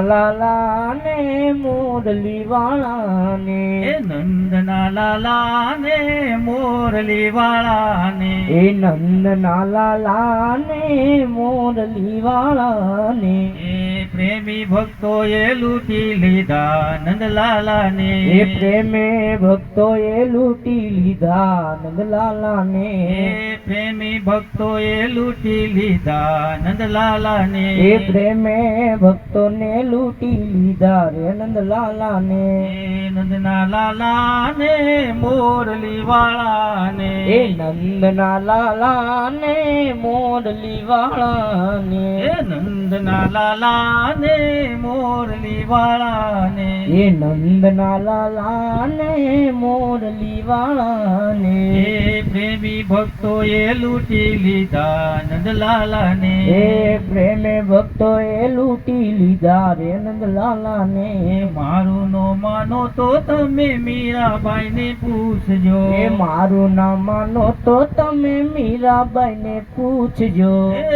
લાલા ને મોરલી વાળા ને, એ નંદના લાલા ને મોરલી વાળા ને, એ નંદના લાલા ને મોરલી વાળા ને, એ પ્રેમી ભક્તો એ લૂટી લીધા નંદલાલા ને, એ પ્રેમે ભક્તો એ લૂટી લીધા નંદલાલા ને, એ પ્રેમી ભક્તો એ લૂટી લીધા નંદલાલા ને, એ પ્રેમે ભક્તો ને લૂટી લીધા રે નંદલાલા ને, એ નંદના લાલા ને મોરલી વાળા ને, એ નંદના લાલા ને મોરલી વાળા ને, એ નંદના લાલા ને મોરલી વાળા ને, એ નંદના લાલા ને મોરલી વાળા ને, એ પ્રેમી ભક્તો એ લૂટી લીધા નંદલાલા ને, એ પ્રેમે ભક્તો એ લૂટી લીધા રે નંદલાલા ને, મારું નો માનો તો તમે મીરાબાઈ ને પૂછજો, એ મારું ના માનો તો તમે મીરાબાઈ ને પૂછજો,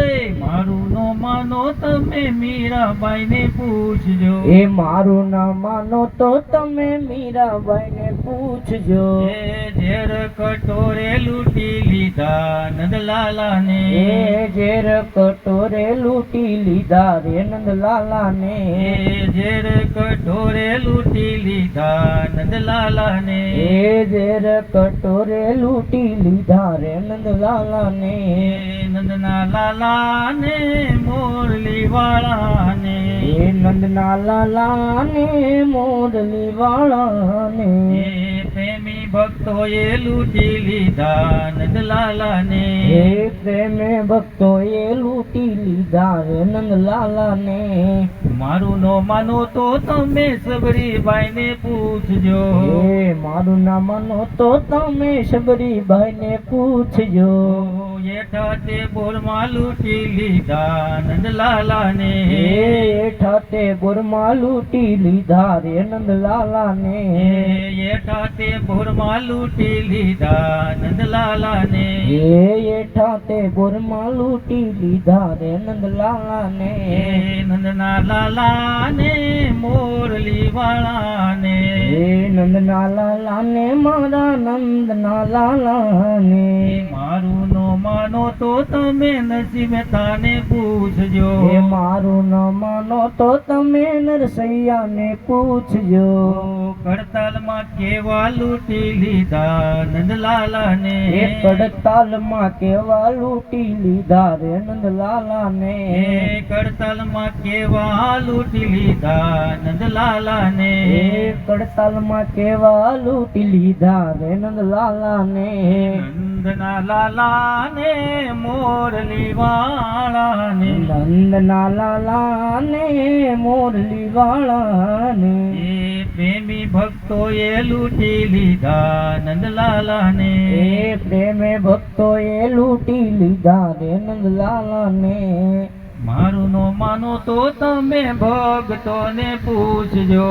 એ મારું નો માનો તમે મીરાબાઈ ને પૂછજો, એ મારું ના માનો તો તમે મીરાબાઈ ને પૂછજો, એ ઝેર કટોરે લૂટી લીધા નંદલાલા ને, એ ઝેર કટોરે લૂટી લીધા રે નંદલાલા ને, એ ઝેર કટોરે લૂટી લીધા નંદલાલા ને, એ ઝેર કટોરે લૂટી લીધા રે નંદલાલા ને, એ નંદના લાલા ને મોરલી વાળા ને, એ નંદના લાલા ને મોરલી વાળા ને, એ પ્રેમી ભક્તો એ લૂટી લીધા નંદલાલા ને, એ પ્રેમે ભક્તો એ લૂટી લીધા રે નંદલાલા ને, મારું નો માનો તો તમે સબરીબાઈ ને પૂછજો, એ મારું ના માનો તો તમે સબરીબાઈ ને પૂછજો, એઠા તે બોરમાં લૂટી લીધા નંદલાલા ને, એ હેઠા તે બોરમાં લૂટી લીધા રે નંદલાલા ને, એઠા તે બોરમાં લૂટી લીધા નંદલાલા ને, એ હેઠા તે બોરમાં લૂટી લીધા રે નંદલાલા ને, એ નંદના લાલા ને મોરલી વાળા ને, એ નંદના લાલા ને મારા નંદના લાલા ને, મારું નો માનો તો તમે નરસિંહ મહેતા ને પૂછજો, એ મારું ન માનો તો તમે નરસૈયા ને પૂછજો, કડતાલમાં કેવા લૂટી લીધા નંદલાલા ને, એ કડતાલમાં કેવા લૂટી લીધા રે નંદલાલા ને, એ કડતાલમાં કેવા લૂટી લીધા નંદલાલા ને, એ કડતાલમાં કેવા લૂટી લીધા રે નંદલાલા ને, નંદના લાલા ને મોરલી વાળા ને, નંદના લાલા ને મોરલી વાળા ને, એ પ્રેમી ભક્તો એ લૂટી લીધા નંદલાલા ને, એ પ્રેમે ભક્તો એ લૂટી લીધા રે નંદલાલા ને, મારું નો માનો તો તમે ભક્તો ને પૂછજો,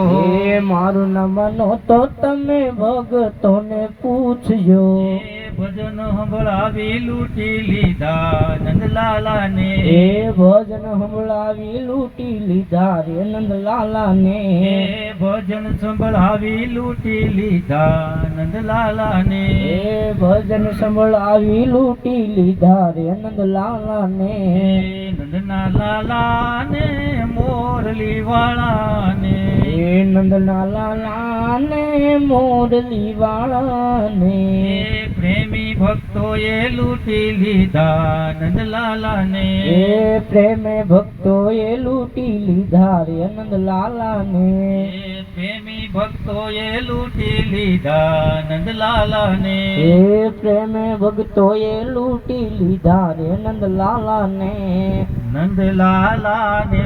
એ મારું ન માનો તો તમે ભક્તો ને પૂછજો, એ ભજન સંભળાવી લૂટી લીધા નંદલાલા ને, એ ભજન સંભળાવી લૂટી લીધા રે નંદલાલા ને, એ ભજન સંભળાવી લૂટી લીધા નંદલાલા ને, એ ભજન સંભળાવી લૂટી લીધા રે નંદલાલા ને, એ નંદના લાલા ને મોરલી વાળા ને, એ નંદના લાલા ને મોરલી વાળા ને, એ પ્રેમી ભક્તો એ લૂટી લીધા નંદલાલા ને, એ પ્રેમે ભક્તો એ લૂટી લીધા રે નંદલાલા ને, એ પ્રેમી ભક્તો એ લૂટી લીધા નંદલાલા ને, એ પ્રેમે ભક્તો એ લૂટી લીધા રે નંદલાલા ને, નંદલાલા ને